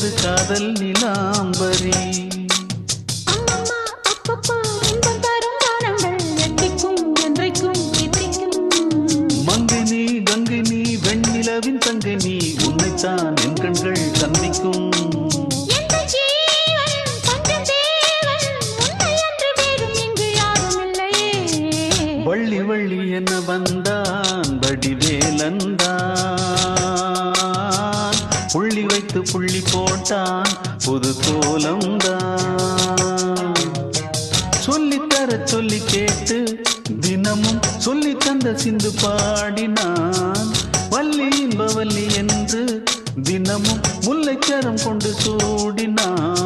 பொழிந்தது காதல் நிலாம்பரி. மங்கினி கங்கினி வெண்ணிலவின் தங்கினி உன்னைத்தான் என் கண்கள் சந்திக்கும். வள்ளி வள்ளி என்ன வந்தான் வடிவேலந்தான், புள்ளி வைத்து புள்ளி போட்டான் புது கோலம்தான். சொல்லித்தர சொல்லி கேட்டு தினமும் சொல்லி தந்த சிந்து பாடினான். வள்ளி இன்பவல்லி என்று தினமும் முல்லைச்சரம் கொண்டு சூடினான்.